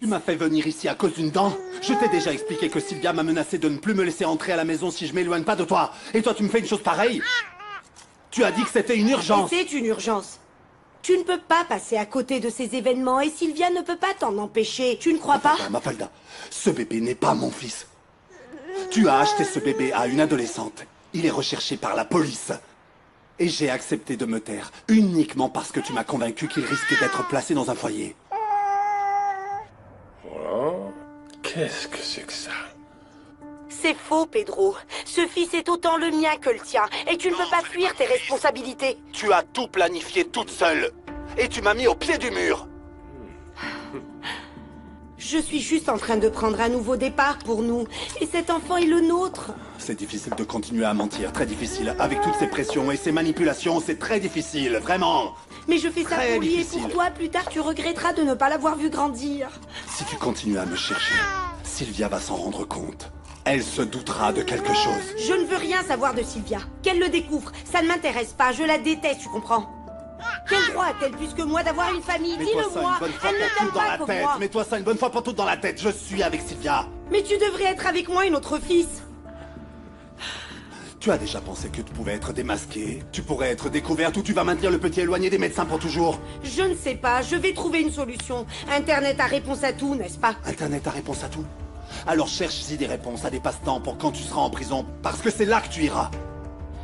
Tu m'as fait venir ici à cause d'une dent? Je t'ai déjà expliqué que Sylvia m'a menacé de ne plus me laisser entrer à la maison si je m'éloigne pas de toi. Et toi, tu me fais une chose pareille? Tu as dit que c'était une urgence. Et c'est une urgence. Tu ne peux pas passer à côté de ces événements et Sylvia ne peut pas t'en empêcher. Tu ne crois pas? Mafalda, ce bébé n'est pas mon fils. Tu as acheté ce bébé à une adolescente. Il est recherché par la police. Et j'ai accepté de me taire uniquement parce que tu m'as convaincu qu'il risquait d'être placé dans un foyer. Oh, qu'est-ce que c'est que ça? C'est faux, Pedro. Ce fils est autant le mien que le tien. Et tu ne peux pas fuir tes responsabilités. Tu as tout planifié toute seule. Et tu m'as mis au pied du mur. Je suis juste en train de prendre un nouveau départ pour nous. Et cet enfant est le nôtre. C'est difficile de continuer à mentir, très difficile. Avec toutes ces pressions et ces manipulations, c'est très difficile, vraiment. Mais je fais ça Très pour lui et difficile. pour toi. Plus tard, tu regretteras de ne pas l'avoir vu grandir. Si tu continues à me chercher, Sylvia va s'en rendre compte. Elle se doutera de quelque chose. Je ne veux rien savoir de Sylvia. Qu'elle le découvre. Ça ne m'intéresse pas. Je la déteste, tu comprends? Quel droit a-t-elle plus que moi d'avoir une famille? Mets-toi ça Dis-le-moi. une bonne fois Elle ne pour t'aime toutes dans pas la comme tête. moi. Mets-toi ça une bonne fois pour toutes dans la tête. Je suis avec Sylvia. Mais tu devrais être avec moi et notre fils. Tu as déjà pensé que tu pouvais être démasqué? Tu pourrais être découverte ou tu vas maintenir le petit éloigné des médecins pour toujours? Je ne sais pas. Je vais trouver une solution. Internet a réponse à tout, n'est-ce pas? Internet a réponse à tout? Alors cherche-y des réponses à des passe-temps pour quand tu seras en prison, parce que c'est là que tu iras.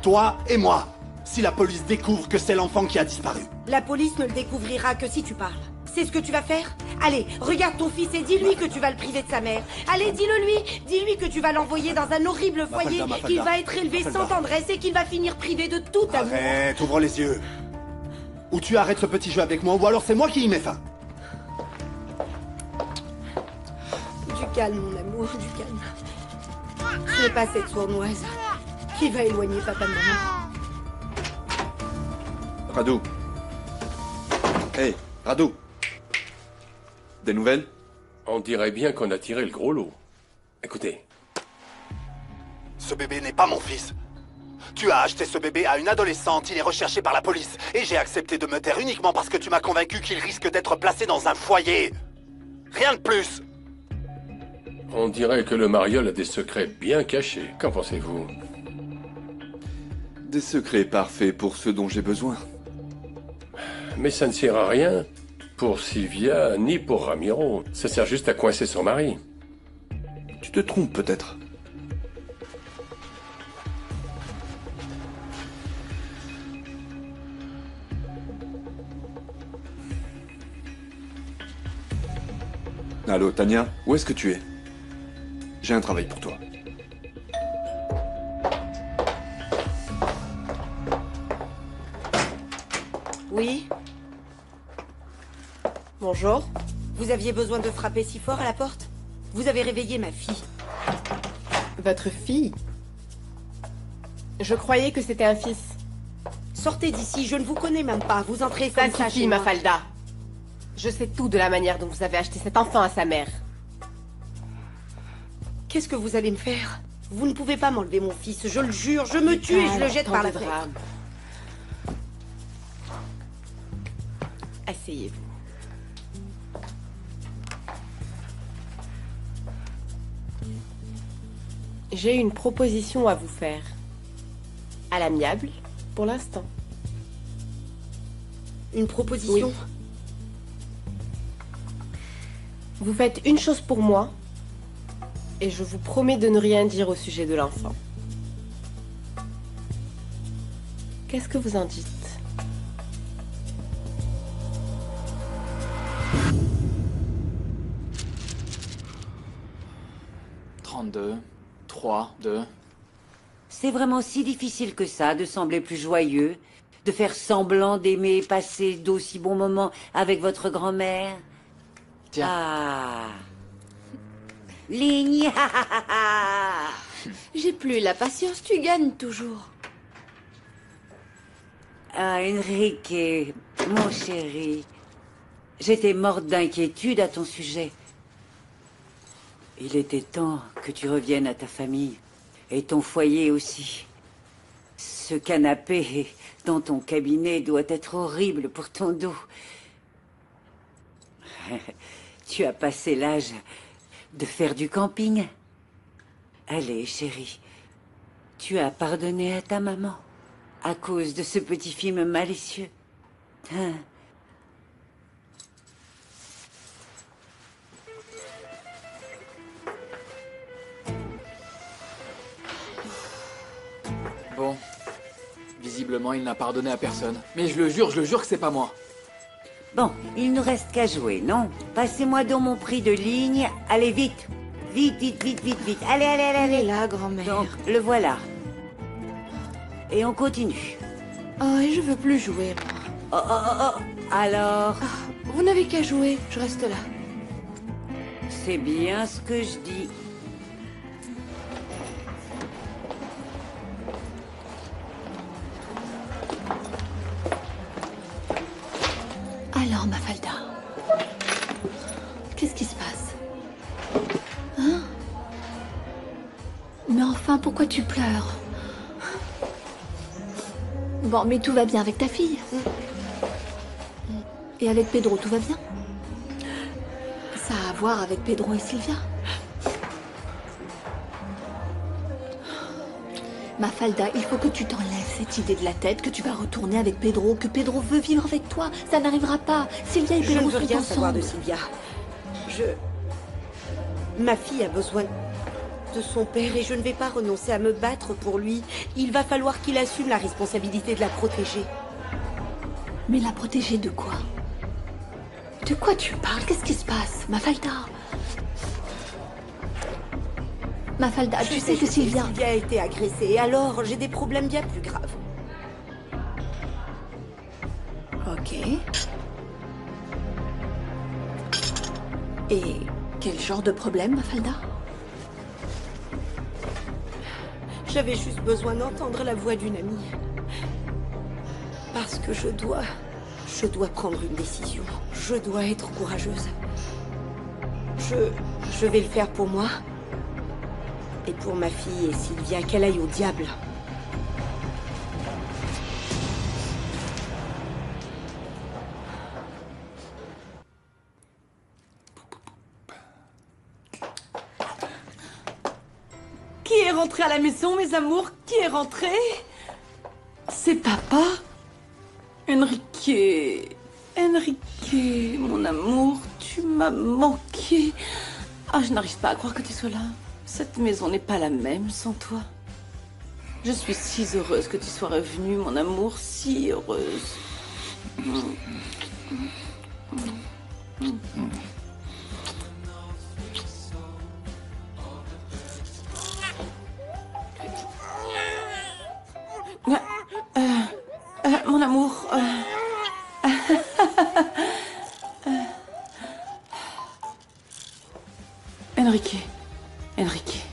Toi et moi. Si la police découvre que c'est l'enfant qui a disparu. La police ne le découvrira que si tu parles. C'est ce que tu vas faire? Allez, regarde ton fils et dis-lui que tu vas le priver de sa mère. Allez, dis-le lui. Dis-lui que tu vas l'envoyer dans un horrible foyer, Mafalda. qu'il va être élevé sans tendresse et qu'il va finir privé de tout amour. Arrête, ouvre les yeux. Ou tu arrêtes ce petit jeu avec moi, ou alors c'est moi qui y mets fin. Du calme, mon amour, du calme. Ce n'est pas cette sournoise qui va éloigner papa de maman. Radu. Hey, Radu. Des nouvelles? On dirait bien qu'on a tiré le gros lot. Écoutez, Ce bébé n'est pas mon fils. Tu as acheté ce bébé à une adolescente, il est recherché par la police. Et j'ai accepté de me taire uniquement parce que tu m'as convaincu qu'il risque d'être placé dans un foyer. Rien de plus. on dirait que le mariole a des secrets bien cachés. Qu'en pensez-vous? Des secrets parfaits pour ce dont j'ai besoin. Mais ça ne sert à rien pour Sylvia ni pour Ramiro. Ça sert juste à coincer son mari. Tu te trompes peut-être. Allô, Tania, où est-ce que tu es? J'ai un travail pour toi. Oui? Bonjour. Vous aviez besoin de frapper si fort à la porte? Vous avez réveillé ma fille. Votre fille? Je croyais que c'était un fils. Sortez d'ici, je ne vous connais même pas. Vous entrez Ça comme ça suffit, chez moi. Mafalda. Je sais tout de la manière dont vous avez acheté cet enfant à sa mère. Qu'est-ce que vous allez me faire? Vous ne pouvez pas m'enlever mon fils, je le jure. Je me tue et je le jette par la fenêtre. fenêtre. Asseyez-vous. J'ai une proposition à vous faire. À l'amiable, pour l'instant. Une proposition? Oui. Vous faites une chose pour moi, et je vous promets de ne rien dire au sujet de l'enfant. Qu'est-ce que vous en dites? « 32, 3, 2... C'est vraiment si difficile que ça de sembler plus joyeux, de faire semblant d'aimer passer d'aussi bons moments avec votre grand-mère. Tiens. Ah. Ligne. J'ai plus la patience, tu gagnes toujours. Ah, Enrique, mon chéri. J'étais morte d'inquiétude à ton sujet. Il était temps que tu reviennes à ta famille. Et ton foyer aussi. Ce canapé dans ton cabinet doit être horrible pour ton dos. Tu as passé l'âge de faire du camping. Allez, chérie, tu as pardonné à ta maman à cause de ce petit film malicieux. Hein? Bon. Visiblement, il n'a pardonné à personne. Mais je le jure que c'est pas moi. Bon, il nous reste qu'à jouer, non? Passez-moi donc mon prix de ligne. Allez, vite. Vite, vite, vite, vite, vite. Allez, allez, allez, Elle est allez. là, grand-mère. Donc, le voilà. Et on continue. Oh, et je veux plus jouer, moi. Oh, oh, oh, oh. Alors, Vous n'avez qu'à jouer, je reste là. c'est bien ce que je dis. Alors, Mafalda, qu'est-ce qui se passe? Hein? Mais enfin, pourquoi tu pleures? Bon, mais tout va bien avec ta fille. Et avec Pedro, tout va bien? Ça a à voir avec Pedro et Sylvia. Mafalda, il faut que tu t'enlèves cette idée de la tête que tu vas retourner avec Pedro, que Pedro veut vivre avec toi. Ça n'arrivera pas. Sylvia et Je ne Pedro veux sont rien savoir de ensemble. Sylvia. Ma fille a besoin de son père et je ne vais pas renoncer à me battre pour lui. Il va falloir qu'il assume la responsabilité de la protéger. Mais la protéger de quoi? De quoi tu parles? Qu'est-ce qui se passe, Mafalda? Mafalda, tu sais que Sylvia... Sylvia a été agressée et alors j'ai des problèmes bien plus graves. Ok. Et quel genre de problème, Mafalda? J'avais juste besoin d'entendre la voix d'une amie. Parce que je dois prendre une décision. Je dois être courageuse. Je vais le faire pour moi. Et pour ma fille et Sylvia, qu'elle aille au diable. Qui est rentré à la maison, mes amours? Qui est rentré? C'est papa? Enrique, Enrique, mon amour, tu m'as manqué. Ah, je n'arrive pas à croire que tu sois là. Cette maison n'est pas la même sans toi. Je suis si heureuse que tu sois revenu, mon amour, si heureuse. Mon amour. Enrique. Enrique.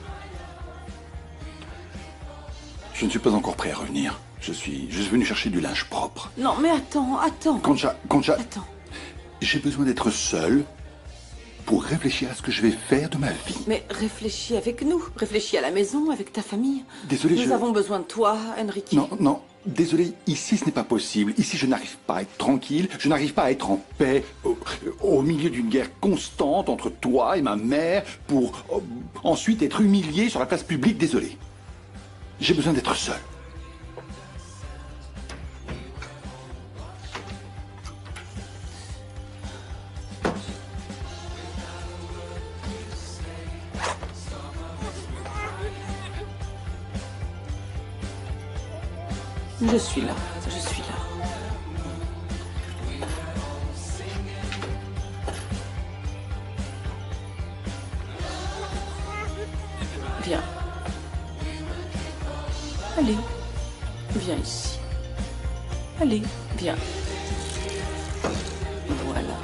Je ne suis pas encore prêt à revenir. Je suis juste venu chercher du linge propre. Non, mais attends. Concha, Attends. j'ai besoin d'être seul pour réfléchir à ce que je vais faire de ma vie. Mais réfléchis avec nous. Réfléchis à la maison, avec ta famille. Désolé, Nous avons besoin de toi, Enrique. Non, désolé, ici ce n'est pas possible. Ici je n'arrive pas à être tranquille, je n'arrive pas à être en paix au milieu d'une guerre constante entre toi et ma mère pour ensuite être humilié sur la place publique. Désolé. J'ai besoin d'être seul. Je suis là, je suis là. Viens. Allez, viens ici. Allez, viens. Voilà.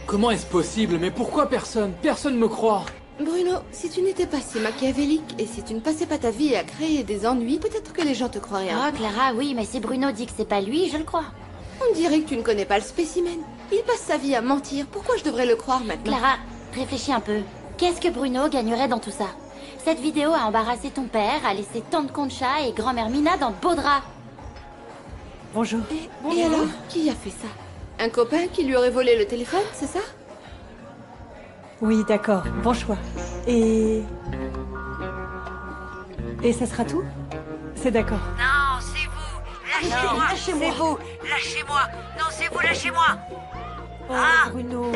Comment est-ce possible? Mais pourquoi personne me croit? Bruno, si tu n'étais pas si machiavélique et si tu ne passais pas ta vie à créer des ennuis, peut-être que les gens te croiraient un Oh, peu. Clara, oui, mais si Bruno dit que c'est pas lui, je le crois. On dirait que tu ne connais pas le spécimen. Il passe sa vie à mentir. Pourquoi je devrais le croire maintenant? Clara, réfléchis un peu. Qu'est-ce que Bruno gagnerait dans tout ça? Cette vidéo a embarrassé ton père, a laissé tante Concha et grand-mère Mina dans de beaux draps. Bonjour. Et alors, qui a fait ça? Un copain qui lui aurait volé le téléphone, c'est ça? Oui, d'accord. Bon choix. Et ça sera tout? C'est d'accord. Non, c'est vous. Lâchez-moi. C'est vous. Lâchez-moi. Non, c'est vous. Lâchez-moi. Oh, Bruno.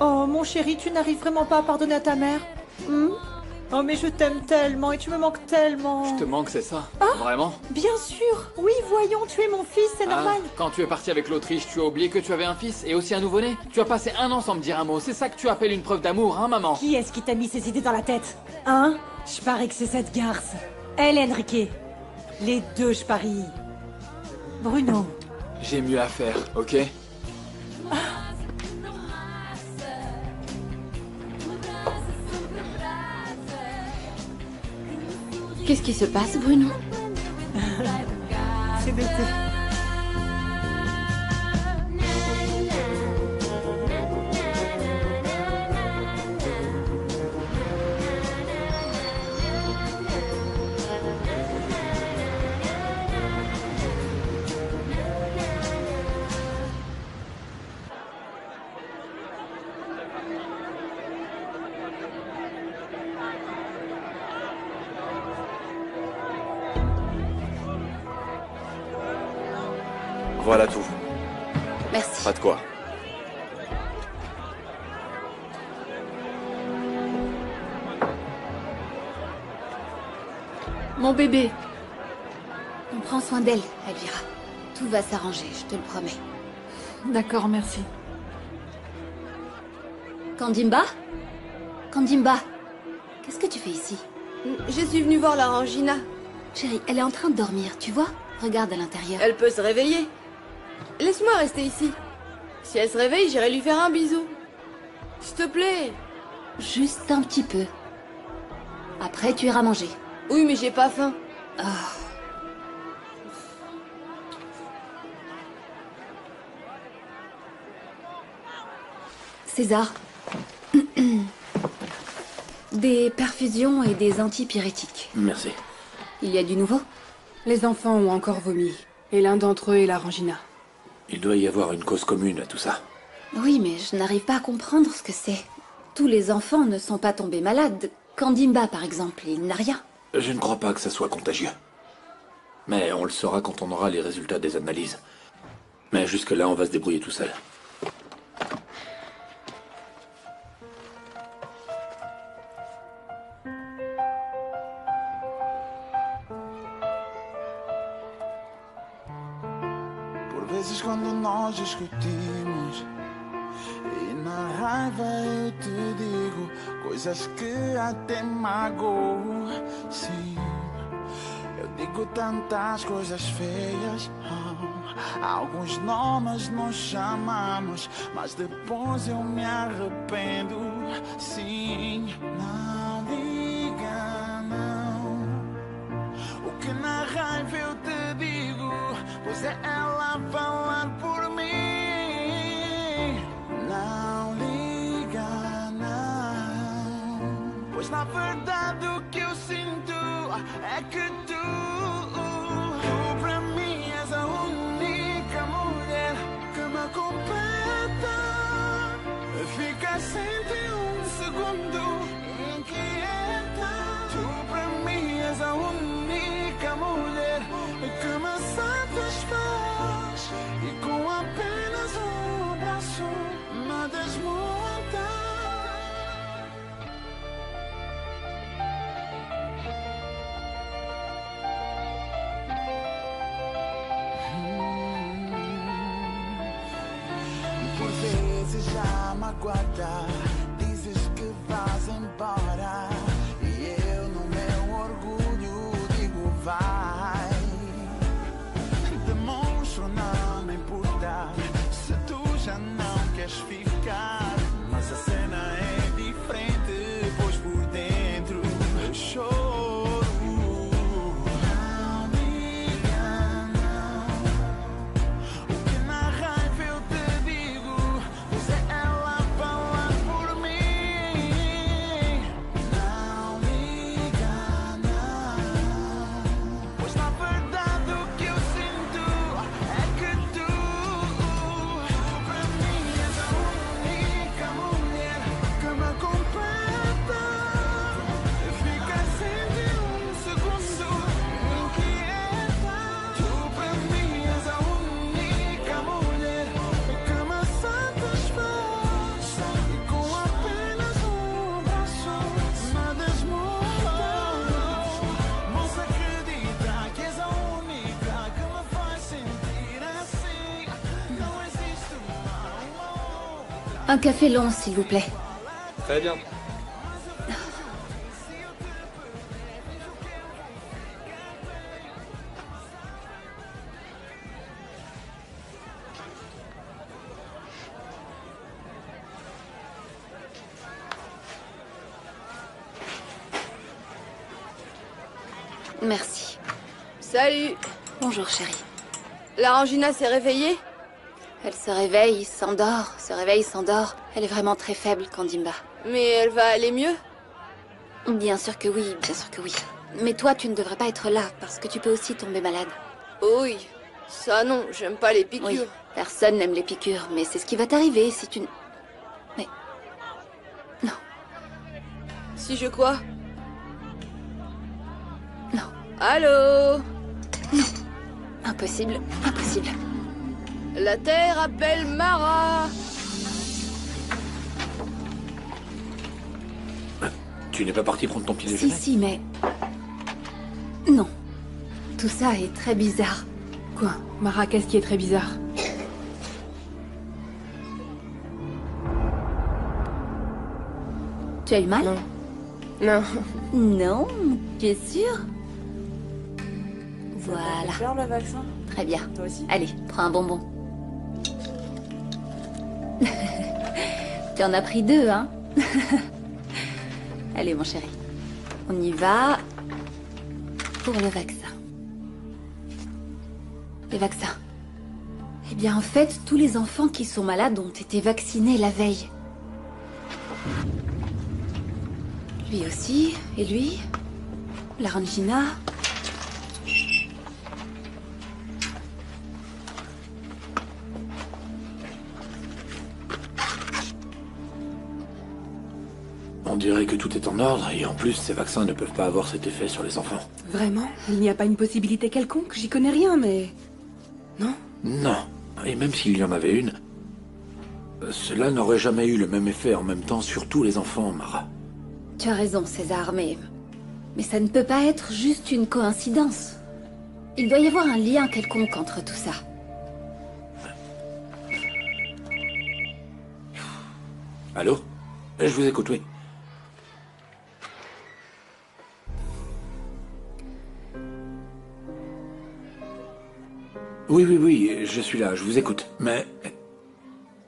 Oh, mon chéri, tu n'arrives vraiment pas à pardonner à ta mère? Oh, mais je t'aime tellement et tu me manques tellement. Je te manque, c'est ça? Vraiment? Bien sûr. Oui, voyons, tu es mon fils, c'est normal. Quand tu es parti avec l'Autriche, tu as oublié que tu avais un fils et aussi un nouveau-né? Tu as passé 1 an sans me dire un mot. C'est ça que tu appelles une preuve d'amour, hein, maman? Qui est-ce qui t'a mis ces idées dans la tête? Hein? Je parie que c'est cette garce. Elle, Enrique. Les deux, je parie. Bruno. J'ai mieux à faire, ok? Qu'est-ce qui se passe, Bruno? C'est l'été. Voilà tout. Merci. Pas de quoi. Mon bébé. On prend soin d'elle, Elvira. Tout va s'arranger, je te le promets. D'accord, merci. Kandimba? Kandimba, qu'est-ce que tu fais ici? Je suis venue voir la Rangina. Chérie, elle est en train de dormir, tu vois? Regarde à l'intérieur. Elle peut se réveiller. Laisse-moi rester ici. Si elle se réveille, j'irai lui faire un bisou. S'il te plaît. Juste un petit peu. Après, tu iras manger. Oui, mais j'ai pas faim. César. Des perfusions et des antipyrétiques. Merci. Il y a du nouveau? Les enfants ont encore vomi. Et l'un d'entre eux est la Rangina. Il doit y avoir une cause commune à tout ça. Oui, mais je n'arrive pas à comprendre ce que c'est. Tous les enfants ne sont pas tombés malades. Kandimba, par exemple, il n'a rien. Je ne crois pas que ça soit contagieux. Mais on le saura quand on aura les résultats des analyses. Mais jusque-là, on va se débrouiller tout seul. Por vezes quando nós discutimos e na raiva eu te digo coisas que até magoam. Sim, eu digo tantas coisas feias. Alguns nomes nós chamamos, mas depois eu me arrependo. Sim, não diga não. O que na raiva eu te digo, pois é ela falar por mim. Não liga não, pois na verdade o que eu sinto é que tu pra mim és a única mulher que me completa. Fica sempre segundo inquieta. Tu pra mim és a única mulher que me satisfaz e com apenas abraço me desmonta. Por vezes já magoada, dizes que vais embora e eu no meu orgulho digo vai. Demonstro não me importar se tu já não queres ficar, mas a cena é diferente, pois Un café long, s'il vous plaît. Très bien. Merci. Salut. Bonjour, chérie. La Rangina s'est réveillée? Elle se réveille, s'endort, se réveille, s'endort. Elle est vraiment très faible, Kandimba. Mais elle va aller mieux? Bien sûr que oui, bien sûr que oui. Mais toi, tu ne devrais pas être là, parce que tu peux aussi tomber malade. Oui. Ça non, j'aime pas les piqûres. Oui, personne n'aime les piqûres, mais c'est ce qui va t'arriver si tu... Mais... Non. Si je quoi? Non. Allô? Non. Impossible, impossible. La Terre appelle Mara. Tu n'es pas parti prendre ton petit déjeuner? Si, mais... Non. Tout ça est très bizarre. Quoi? Mara, qu'est-ce qui est très bizarre? Tu as eu mal? Non. Non. Non? Tu es sûre? Voilà. Faire le vaccin? Très bien. Toi aussi? Allez, prends un bonbon. Tu en as pris 2, hein? Allez, mon chéri. On y va pour le vaccin. Les vaccins. Eh bien, en fait, tous les enfants qui sont malades ont été vaccinés la veille. Lui aussi, et lui. La Rangina. On dirait que tout est en ordre, et en plus, ces vaccins ne peuvent pas avoir cet effet sur les enfants. Vraiment? Il n'y a pas une possibilité quelconque? J'y connais rien, mais... Non? Non. Et même s'il y en avait une, cela n'aurait jamais eu le même effet en même temps sur tous les enfants, Mara. Tu as raison, César, mais ça ne peut pas être juste une coïncidence. Il doit y avoir un lien quelconque entre tout ça. Allô? Je vous écoute, oui. Oui, je suis là, je vous écoute. Mais...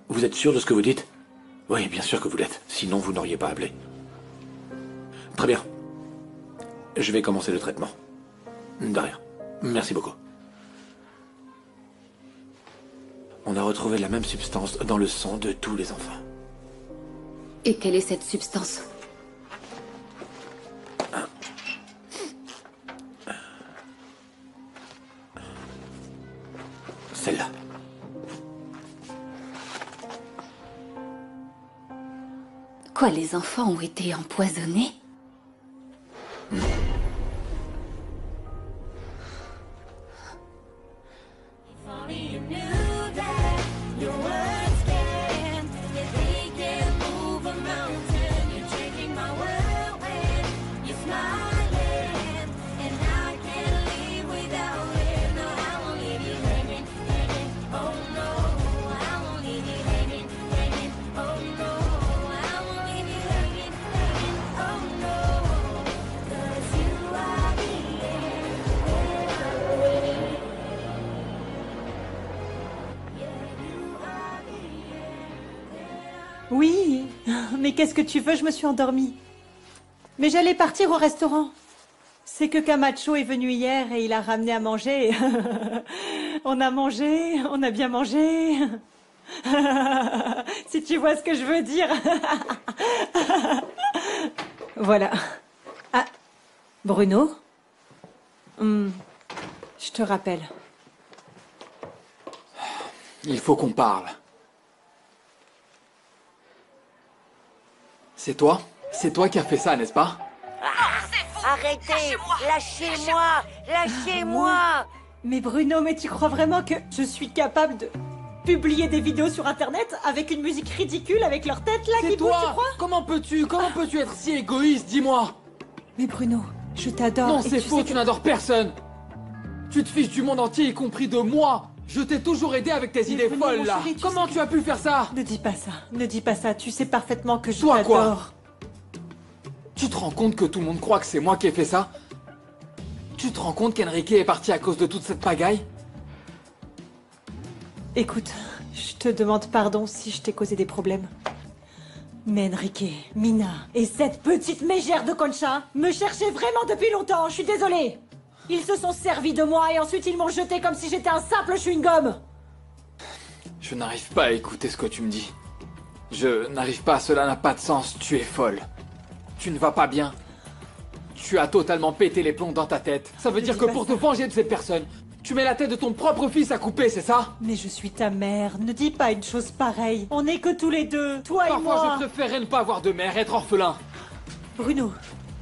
Vous êtes sûr de ce que vous dites? Oui, bien sûr que vous l'êtes. Sinon, vous n'auriez pas appelé. Très bien. Je vais commencer le traitement. De rien. Merci beaucoup. On a retrouvé la même substance dans le sang de tous les enfants. Et quelle est cette substance? Celle-là. Quoi, les enfants ont été empoisonnés? Oui, mais qu'est-ce que tu veux, je me suis endormie. Mais j'allais partir au restaurant. C'est que Camacho est venu hier et il a ramené à manger. On a mangé, on a bien mangé. Si tu vois ce que je veux dire. Voilà. Ah, Bruno? Je te rappelle. Il faut qu'on parle. C'est toi? C'est toi qui as fait ça, n'est-ce pas? Arrêtez! Lâchez-moi! Lâchez-moi! Mais Bruno, mais tu crois vraiment que je suis capable de publier des vidéos sur Internet avec une musique ridicule avec leur tête là qui bouge, tu crois? Comment peux-tu être si égoïste, dis-moi? Mais Bruno, je t'adore. Non, c'est faux, tu n'adores personne. Tu te fiches du monde entier, y compris de moi. Je t'ai toujours aidé avec tes idées folles, là. Chéri, Comment tu as pu faire ça? Ne dis pas ça, ne dis pas ça. Tu sais parfaitement que je Toi, quoi? t'adore. Tu te rends compte que tout le monde croit que c'est moi qui ai fait ça? Tu te rends compte qu'Enrique est parti à cause de toute cette pagaille? Écoute, je te demande pardon si je t'ai causé des problèmes. Mais Enrique, Mina et cette petite mégère de Concha me cherchaient vraiment depuis longtemps, je suis désolée. Ils se sont servis de moi et ensuite ils m'ont jeté comme si j'étais un simple chewing-gum. Je n'arrive pas à écouter ce que tu me dis. Je n'arrive pas, cela n'a pas de sens, tu es folle. Tu ne vas pas bien. Tu as totalement pété les plombs dans ta tête. Ça veut dire que pour te venger de cette personne, tu mets la tête de ton propre fils à couper, c'est ça? Mais je suis ta mère, ne dis pas une chose pareille. On n'est que tous les deux, toi et moi. Parfois je préférerais ne pas avoir de mère, être orphelin. Bruno,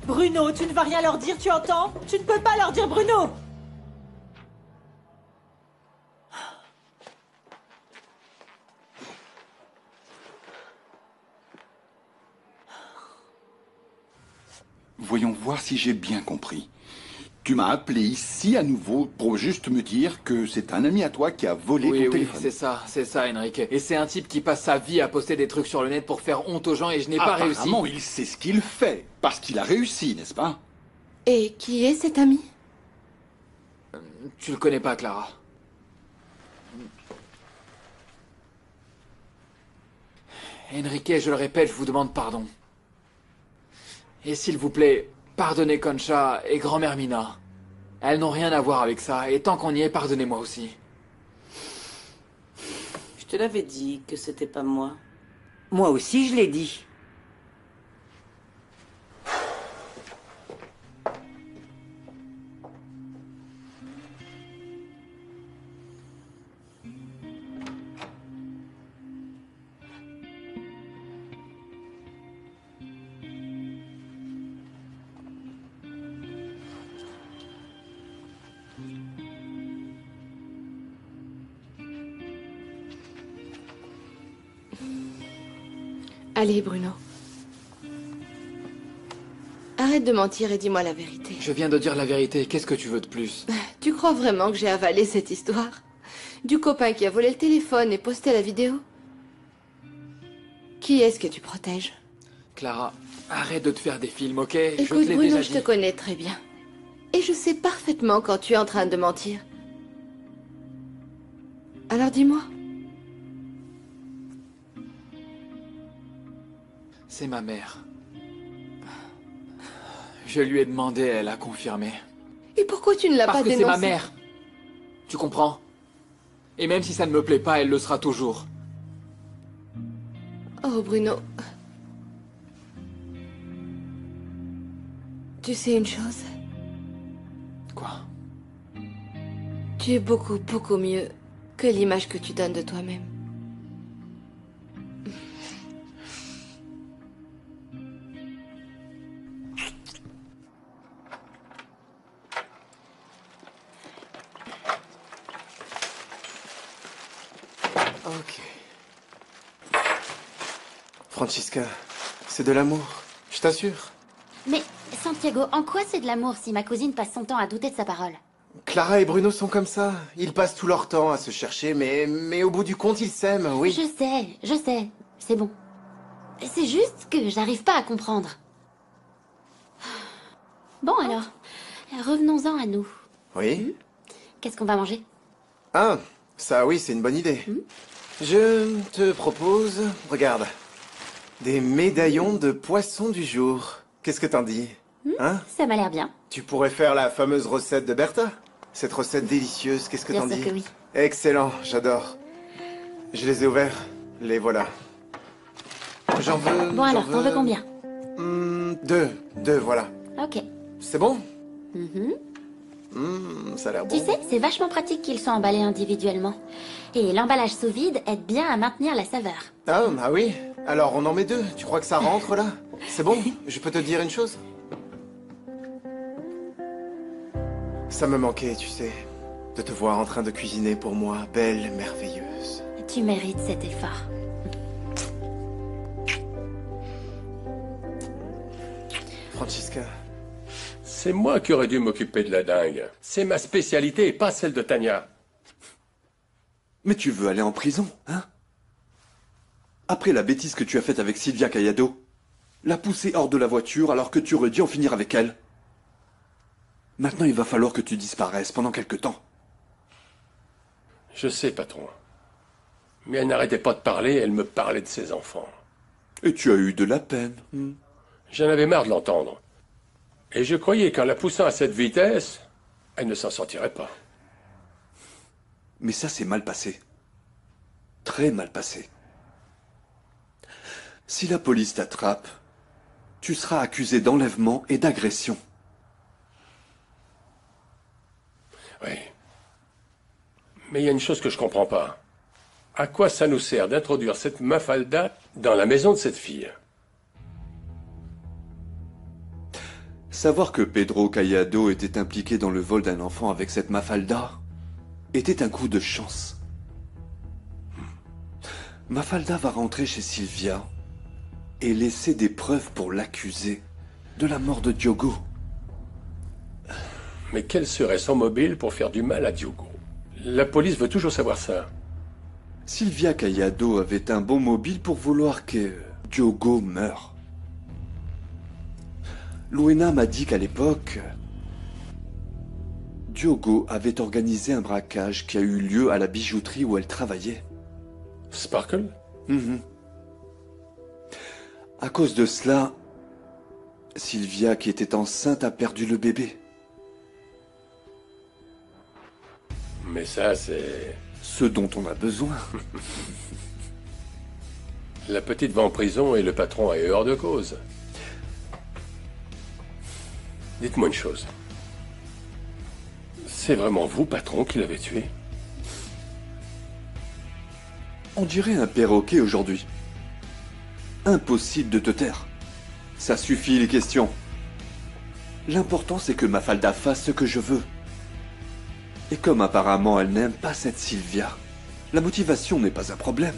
Bruno, tu ne vas rien leur dire, tu entends? Tu ne peux pas leur dire Bruno. Voyons voir si j'ai bien compris. Tu m'as appelé ici à nouveau pour juste me dire que c'est un ami à toi qui a volé ton téléphone. c'est ça, Enrique. Et c'est un type qui passe sa vie à poster des trucs sur le net pour faire honte aux gens et je n'ai pas réussi. Apparemment, il sait ce qu'il fait, parce qu'il a réussi, n'est-ce pas? Et qui est cet ami? Tu le connais pas, Clara. Enrique, je le répète, je vous demande pardon. Et s'il vous plaît, pardonnez Concha et grand-mère Mina. Elles n'ont rien à voir avec ça, et tant qu'on y est, pardonnez-moi aussi. Je te l'avais dit que c'était pas moi. Moi aussi, je l'ai dit. Allez, Bruno. Arrête de mentir et dis-moi la vérité. Je viens de dire la vérité, qu'est-ce que tu veux de plus? Tu crois vraiment que j'ai avalé cette histoire? Du copain qui a volé le téléphone et posté la vidéo? Qui est-ce que tu protèges? Clara, arrête de te faire des films, ok? Écoute, je te l'ai Bruno, déjà je dit. te connais très bien. Et je sais parfaitement quand tu es en train de mentir. Alors dis-moi. C'est ma mère. Je lui ai demandé, elle a confirmé. Et pourquoi tu ne l'as pas dénoncé? Parce que c'est ma mère. Tu comprends? Et même si ça ne me plaît pas, elle le sera toujours. Oh, Bruno. Tu sais une chose? Quoi? Tu es beaucoup, beaucoup mieux que l'image que tu donnes de toi-même. Ok. Francisca, c'est de l'amour, je t'assure. Mais, Santiago, en quoi c'est de l'amour si ma cousine passe son temps à douter de sa parole? Clara et Bruno sont comme ça. Ils passent tout leur temps à se chercher, mais au bout du compte, ils s'aiment, oui. Je sais, c'est bon. C'est juste que j'arrive pas à comprendre. Bon alors, revenons-en à nous. Oui? Qu'est-ce qu'on va manger? Ah, ça oui, c'est une bonne idée. Je te propose, regarde, des médaillons de poisson du jour. Qu'est-ce que t'en dis? Hein? Ça m'a l'air bien. Tu pourrais faire la fameuse recette de Bertha. Cette recette délicieuse, qu'est-ce que t'en dis? Bien sûr que oui. Excellent, j'adore. Je les ai ouverts, les voilà. J'en veux... Bon alors, t'en veux combien? Deux, voilà. Ok. C'est bon? Mhm. Ça a l'air bon. Tu sais, c'est vachement pratique qu'ils soient emballés individuellement. Et l'emballage sous vide aide bien à maintenir la saveur. Ah oui? Alors on en met deux. Tu crois que ça rentre là? C'est bon? Je peux te dire une chose? Ça me manquait, tu sais, de te voir en train de cuisiner pour moi, belle, merveilleuse. Tu mérites cet effort. Francisca. C'est moi qui aurais dû m'occuper de la dingue. C'est ma spécialité et pas celle de Tania. Mais tu veux aller en prison, hein? Après la bêtise que tu as faite avec Sylvia Cayado, la pousser hors de la voiture alors que tu aurais dû en finir avec elle. Maintenant, il va falloir que tu disparaisses pendant quelque temps. Je sais, patron. Mais elle n'arrêtait pas de parler, elle me parlait de ses enfants. Et tu as eu de la peine. J'en avais marre de l'entendre. Et je croyais qu'en la poussant à cette vitesse, elle ne s'en sortirait pas. Mais ça s'est mal passé. Très mal passé. Si la police t'attrape, tu seras accusé d'enlèvement et d'agression. Oui. Mais il y a une chose que je comprends pas. À quoi ça nous sert d'introduire cette Mafalda dans la maison de cette fille? Savoir que Pedro Cayado était impliqué dans le vol d'un enfant avec cette Mafalda était un coup de chance. Mafalda va rentrer chez Sylvia et laisser des preuves pour l'accuser de la mort de Diogo. Mais quel serait son mobile pour faire du mal à Diogo? La police veut toujours savoir ça. Sylvia Cayado avait un bon mobile pour vouloir que Diogo meure. Luena m'a dit qu'à l'époque, Diogo avait organisé un braquage qui a eu lieu à la bijouterie où elle travaillait. Sparkle? À cause de cela, Sylvia, qui était enceinte, a perdu le bébé. Mais ça, c'est... ce dont on a besoin. La petite va en prison et le patron est hors de cause. Dites-moi une chose. C'est vraiment vous, patron, qui l'avez tué? On dirait un perroquet aujourd'hui. Impossible de te taire. Ça suffit les questions. L'important c'est que Mafalda fasse ce que je veux. Et comme apparemment elle n'aime pas cette Sylvia, la motivation n'est pas un problème.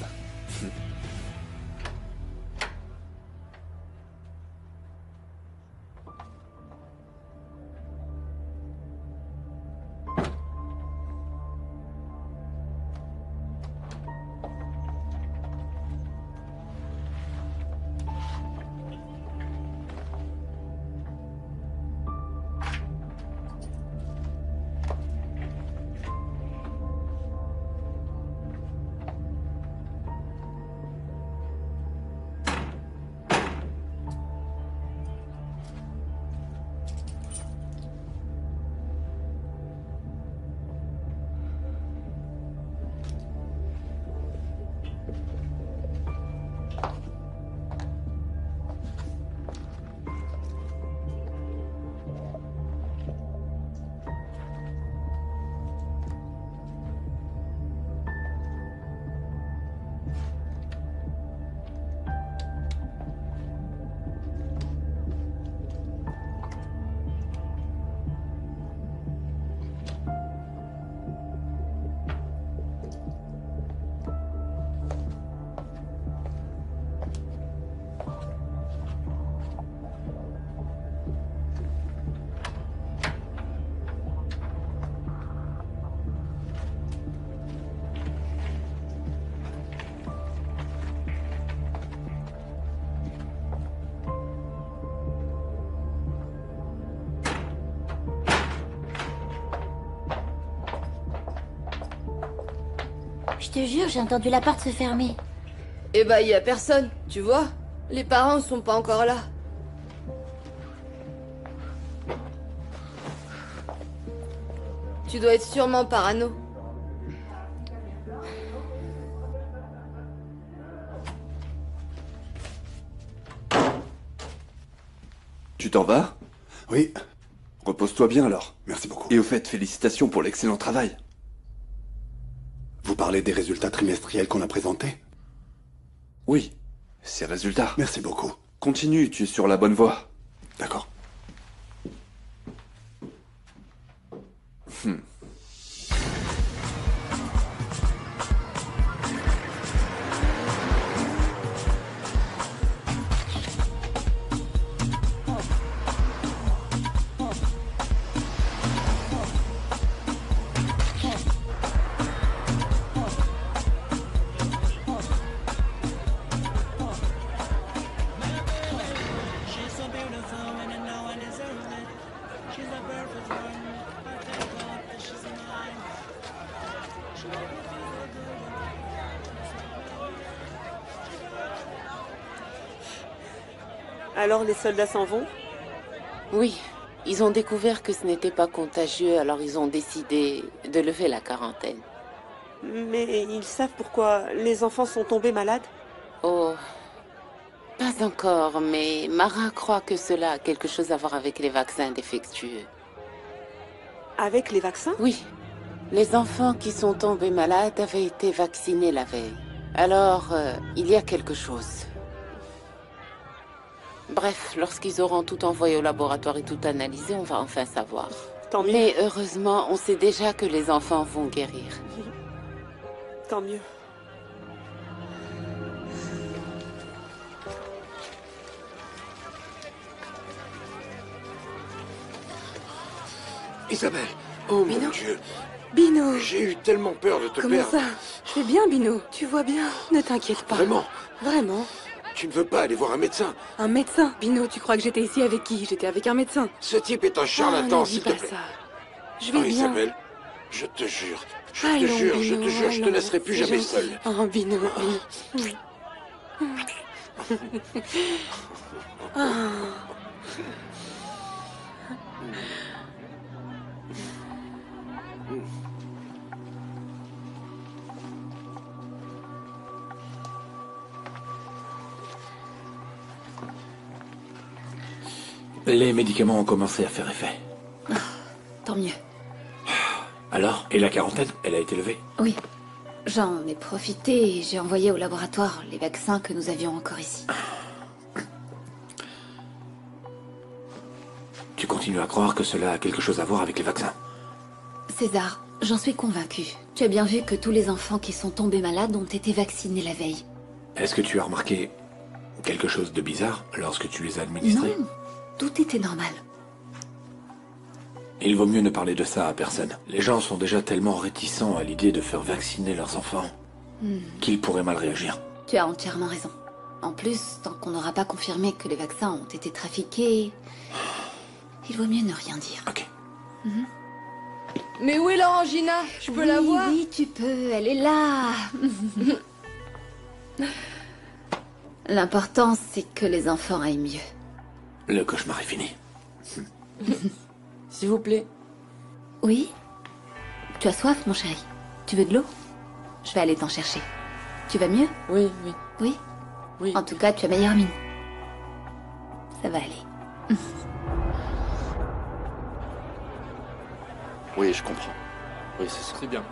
Je te jure, j'ai entendu la porte se fermer. Eh bah, y a personne, tu vois. Les parents sont pas encore là. Tu dois être sûrement parano. Tu t'en vas? Oui. Repose-toi bien alors. Merci beaucoup. Et au fait, félicitations pour l'excellent travail. Vous parlez des résultats trimestriels qu'on a présentés? Oui, ces résultats. Merci beaucoup. Continue, tu es sur la bonne voie. D'accord. Alors les soldats s'en vont? Oui, ils ont découvert que ce n'était pas contagieux, alors ils ont décidé de lever la quarantaine. Mais ils savent pourquoi les enfants sont tombés malades? Oh, pas encore, mais Mara croit que cela a quelque chose à voir avec les vaccins défectueux. Avec les vaccins? Oui. Les enfants qui sont tombés malades avaient été vaccinés la veille. Alors, il y a quelque chose. Bref, lorsqu'ils auront tout envoyé au laboratoire et tout analysé, on va enfin savoir. Tant mieux. Mais heureusement, on sait déjà que les enfants vont guérir. Tant mieux. Isabelle, oh mon Bino. Dieu. Bino. J'ai eu tellement peur de te Comment perdre. ça? C'est bien, Bino. Tu vois bien. Ne t'inquiète pas. Vraiment? Vraiment. Tu ne veux pas aller voir un médecin? Un médecin? Bino, tu crois que j'étais ici avec qui? J'étais avec un médecin. Ce type est un charlatan, ne s'il dis te pas plaît. ça. Je vais Oh, bien. Isabelle, je te jure. Je te Allons, jure, je Bino, te jure, je te allons. laisserai plus C'est jamais gentil. seul. Oh, Bino, Bino. Ah. Les médicaments ont commencé à faire effet. Tant mieux. Alors? Et la quarantaine, elle a été levée? Oui. J'en ai profité et j'ai envoyé au laboratoire les vaccins que nous avions encore ici. Tu continues à croire que cela a quelque chose à voir avec les vaccins? César, j'en suis convaincue. Tu as bien vu que tous les enfants qui sont tombés malades ont été vaccinés la veille. Est-ce que tu as remarqué quelque chose de bizarre lorsque tu les as administrés? Non, tout était normal. Il vaut mieux ne parler de ça à personne. Les gens sont déjà tellement réticents à l'idée de faire vacciner leurs enfants qu'ils pourraient mal réagir. Tu as entièrement raison. En plus, tant qu'on n'aura pas confirmé que les vaccins ont été trafiqués, il vaut mieux ne rien dire. Ok. Mais où est l'orangina? Je peux la voir? Oui, tu peux, elle est là. L'important, c'est que les enfants aillent mieux. Le cauchemar est fini. S'il vous plaît. Oui? Tu as soif, mon chéri? Tu veux de l'eau? Je vais aller t'en chercher. Tu vas mieux? Oui, oui. Oui? Oui. En tout cas, tu as meilleure mine. Ça va aller. Oui, je comprends. Oui, c'est ça. C'est bien.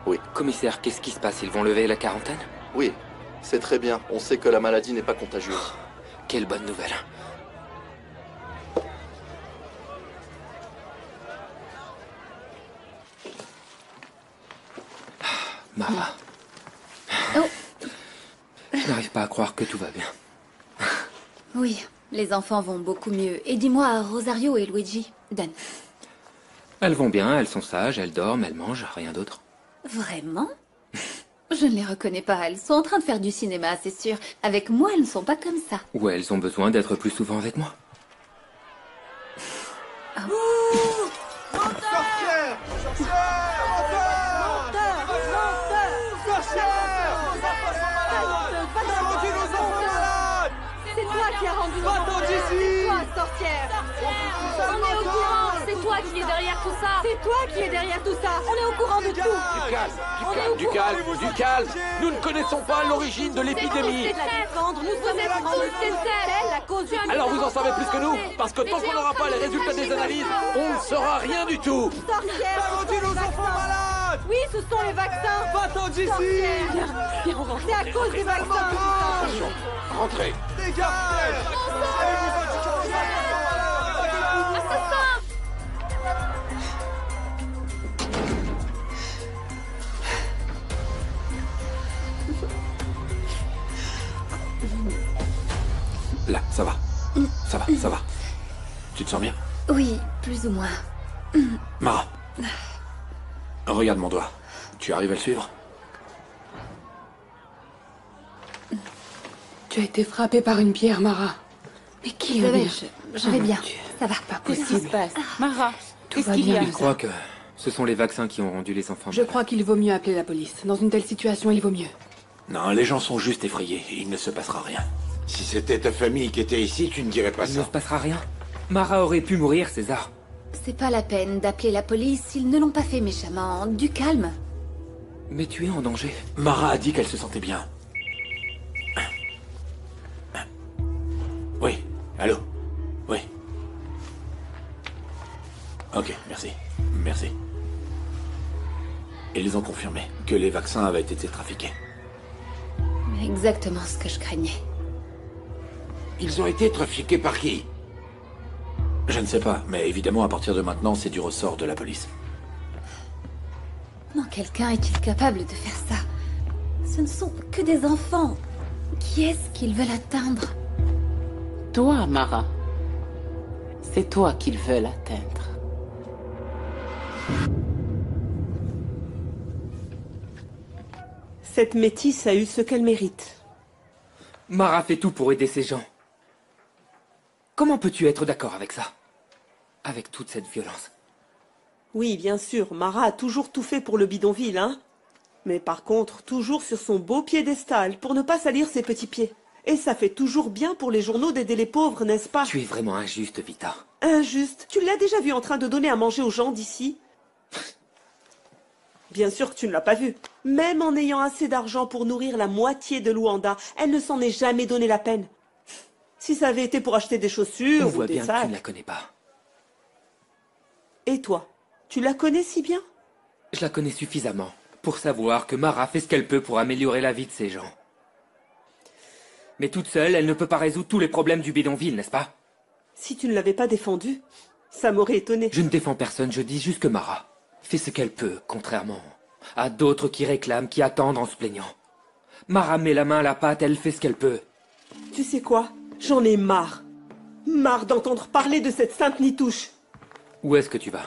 Oui. Commissaire, qu'est-ce qui se passe? Ils vont lever la quarantaine? Oui, c'est très bien. On sait que la maladie n'est pas contagieuse. Quelle bonne nouvelle. Mara. Oh. Je n'arrive pas à croire que tout va bien. Oui, les enfants vont beaucoup mieux. Et dis-moi, Rosario et Luigi, donne. Elles vont bien, elles sont sages, elles dorment, elles mangent, rien d'autre. Vraiment? Je ne les reconnais pas. Elles sont en train de faire du cinéma, c'est sûr. Avec moi, elles ne sont pas comme ça. Ou elles ont besoin d'être plus souvent avec moi. Sorcière! C'est toi qui as rendu nos enfants malades. C'est toi, sorcière. On est au courant. C'est toi qui es derrière tout ça. C'est toi qui es derrière tout ça. On est au courant de tout. Du calme, du calme. Nous ne connaissons pas l'origine de l'épidémie. Alors vous en savez plus que nous, parce que tant qu'on n'aura pas les résultats des analyses, on ne saura rien du tout. Sorcière, T'as rendu nos enfants malades! oui, ce sont les vaccins. Va-t'en d'ici! Viens, on rentre. C'est à cause des vaccins. Rentrez. Dégage! Là, ça va. Ça va, ça va. Tu te sens bien? Oui, plus ou moins. Mara. Regarde mon doigt. Tu arrives à le suivre? Tu as été frappée par une pierre, Mara. Mais qui Je a vais, bien... je vais bien. Ça va. Pas Qu'est-ce qui se possible. passe? Mara, Qu'est-ce qu'il y a? Il croit que ce sont les vaccins qui ont rendu les enfants Je crois qu'il vaut mieux appeler la police. Dans une telle situation, il vaut mieux. Non, les gens sont juste effrayés. Il ne se passera rien. Si c'était ta famille qui était ici, tu ne dirais pas Il ça. ne se passera rien. Mara aurait pu mourir, César. C'est pas la peine d'appeler la police, ils ne l'ont pas fait méchamment. Du calme. Mais tu es en danger. Mara a dit qu'elle se sentait bien. Oui, allô? Oui. Ok, merci. Merci. Ils ont confirmé que les vaccins avaient été trafiqués. Exactement ce que je craignais. Ils ont été trafiqués par qui? Je ne sais pas, mais évidemment, à partir de maintenant, c'est du ressort de la police. Comment quelqu'un est-il capable de faire ça? Ce ne sont que des enfants. Qui est-ce qu'ils veulent atteindre? Toi, Mara. C'est toi qu'ils veulent atteindre. Cette métisse a eu ce qu'elle mérite. Mara fait tout pour aider ces gens. Comment peux-tu être d'accord avec ça? Avec toute cette violence. Oui, bien sûr, Mara a toujours tout fait pour le bidonville, hein. Mais par contre, toujours sur son beau piédestal, pour ne pas salir ses petits pieds. Et ça fait toujours bien pour les journaux d'aider les pauvres, n'est-ce pas? Tu es vraiment injuste, Vita. Injuste? Tu l'as déjà vu en train de donner à manger aux gens d'ici? Bien sûr que tu ne l'as pas vu. Même en ayant assez d'argent pour nourrir la moitié de Luanda, elle ne s'en est jamais donné la peine. Si ça avait été pour acheter des chaussures On ou voit des bien que sacs... tu ne la connais pas. Et toi? Tu la connais si bien? Je la connais suffisamment pour savoir que Mara fait ce qu'elle peut pour améliorer la vie de ces gens. Mais toute seule, elle ne peut pas résoudre tous les problèmes du bidonville, n'est-ce pas? Si tu ne l'avais pas défendue, ça m'aurait étonné. Je ne défends personne, je dis juste que Mara fait ce qu'elle peut, contrairement à d'autres qui réclament, qui attendent en se plaignant. Mara met la main à la pâte, elle fait ce qu'elle peut. Tu sais quoi? J'en ai marre. Marre d'entendre parler de cette sainte Nitouche. Où est-ce que tu vas?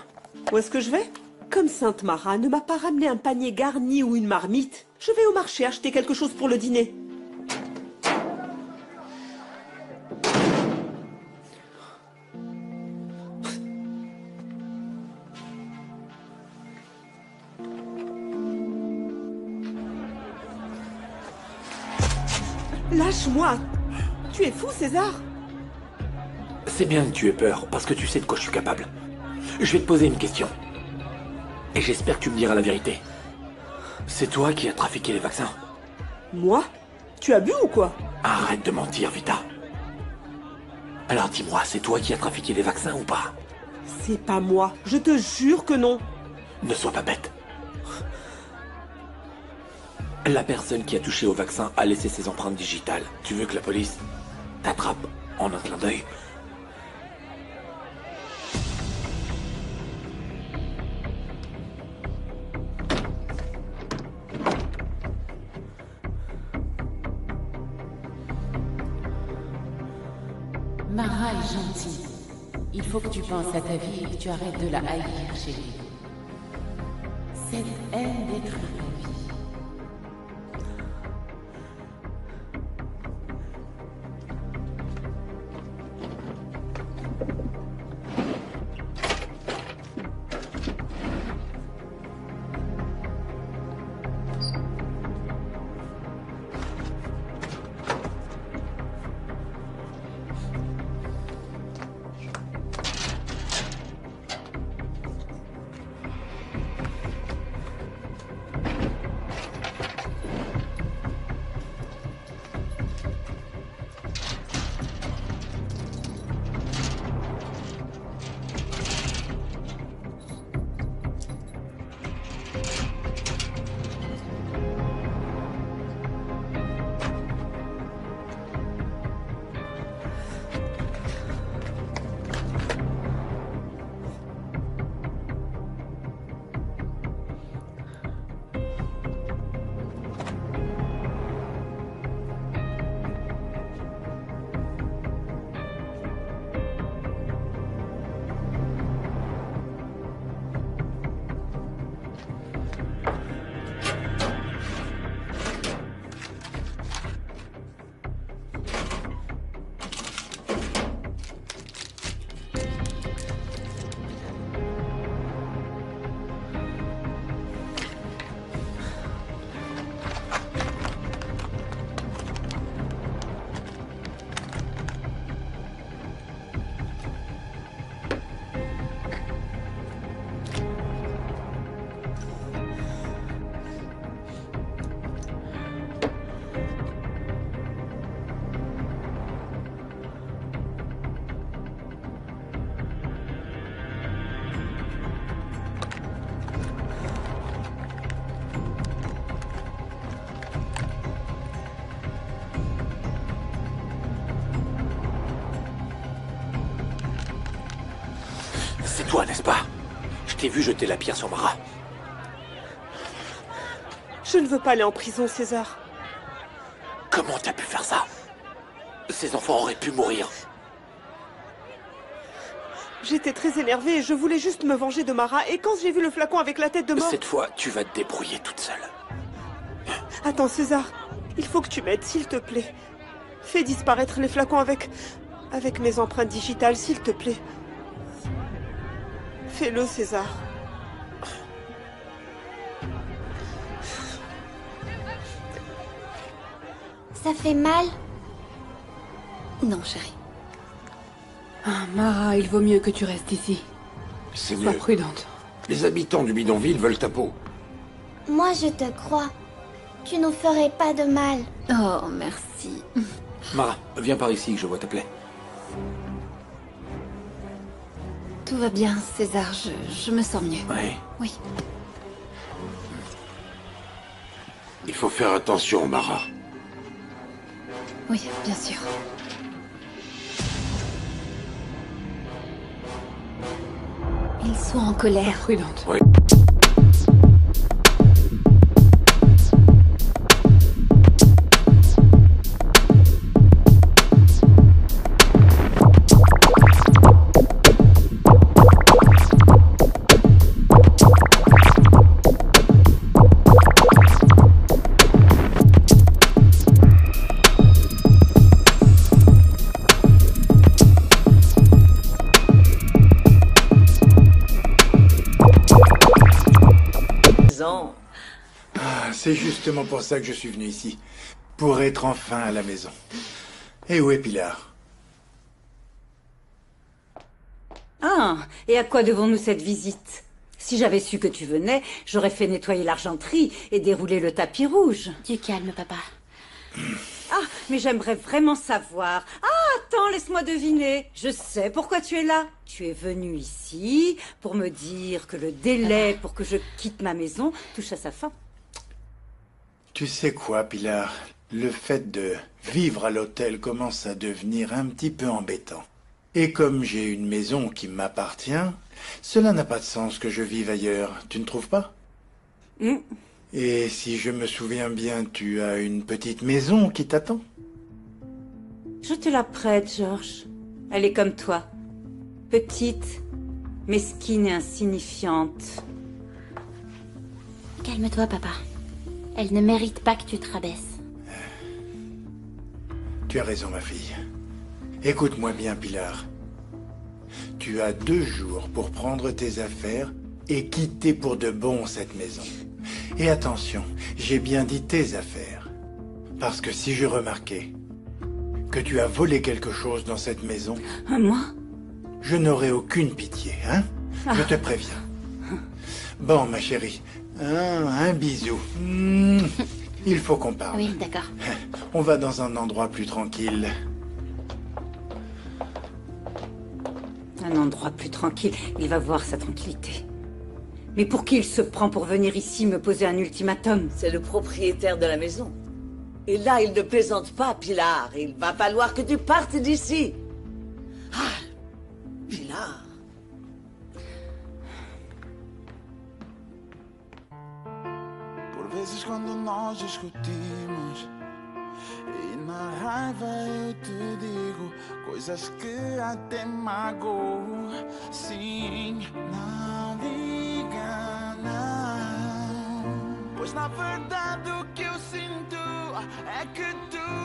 Où est-ce que je vais? Comme Sainte Mara ne m'a pas ramené un panier garni ou une marmite, je vais au marché acheter quelque chose pour le dîner. Lâche-moi! Tu es fou, César? C'est bien que tu aies peur, parce que tu sais de quoi je suis capable. Je vais te poser une question. Et j'espère que tu me diras la vérité. C'est toi qui as trafiqué les vaccins? Moi? Tu as bu ou quoi? Arrête de mentir, Vita. Alors dis-moi, c'est toi qui as trafiqué les vaccins ou pas? C'est pas moi, je te jure que non. Ne sois pas bête. La personne qui a touché au vaccin a laissé ses empreintes digitales. Tu veux que la police t'attrape en un clin d'œil? Mara est gentille. Il faut que tu penses à ta vie et que tu arrêtes de la haïr, chérie. Cette haine détruit ta vie. C'est toi, n'est-ce pas? Je t'ai vu jeter la pierre sur Mara. Je ne veux pas aller en prison, César. Comment t'as pu faire ça? Ces enfants auraient pu mourir. J'étais très énervée et je voulais juste me venger de Mara. Et quand j'ai vu le flacon avec la tête de mort... Cette fois, tu vas te débrouiller toute seule. Attends, César. Il faut que tu m'aides, s'il te plaît. Fais disparaître les flacons avec mes empreintes digitales, s'il te plaît. Fais-le, César. Ça fait mal? Non, chérie. Ah, Mara, il vaut mieux que tu restes ici. C'est Sois mieux. prudente. Les habitants du bidonville veulent ta peau. Moi, je te crois. Tu nous ferais pas de mal. Oh, merci. Mara, viens par ici que je vois ta plaie. Tout va bien, César. Je me sens mieux. Oui. Oui. Il faut faire attention, Mara. Oui, bien sûr. Ils sont en colère. Prudente. Oui. C'est justement pour ça que je suis venu ici. Pour être enfin à la maison. Et où est Pilar? Ah, et à quoi devons-nous cette visite? Si j'avais su que tu venais, j'aurais fait nettoyer l'argenterie et dérouler le tapis rouge. Du calme, papa. Ah, mais j'aimerais vraiment savoir. Ah, attends, laisse-moi deviner. Je sais pourquoi tu es là. Tu es venu ici pour me dire que le délai pour que je quitte ma maison touche à sa fin. Tu sais quoi, Pilar? Le fait de vivre à l'hôtel commence à devenir un petit peu embêtant. Et comme j'ai une maison qui m'appartient, cela n'a pas de sens que je vive ailleurs. Tu ne trouves pas? Et si je me souviens bien, tu as une petite maison qui t'attend? Je te la prête, Georges. Elle est comme toi. Petite, mesquine et insignifiante. Calme-toi, papa. Elle ne mérite pas que tu te rabaisses. Tu as raison, ma fille. Écoute-moi bien, Pilar. Tu as 2 jours pour prendre tes affaires et quitter pour de bon cette maison. Et attention, j'ai bien dit tes affaires. Parce que si je remarquais que tu as volé quelque chose dans cette maison... Moi? Je n'aurai aucune pitié, hein? Je te préviens. Bon, ma chérie, un bisou. Il faut qu'on parle. Oui, d'accord. On va dans un endroit plus tranquille. Un endroit plus tranquille. Il va voir sa tranquillité. Mais pour qui il se prend pour venir ici me poser un ultimatum? C'est le propriétaire de la maison. Et là, il ne plaisante pas, Pilar. Il va falloir que tu partes d'ici. Ah, Pilar. Por vezes quando nós discutimos e na raiva eu te digo coisas que até magoam. Sim, não liga não, pois na verdade o que eu sinto é que tu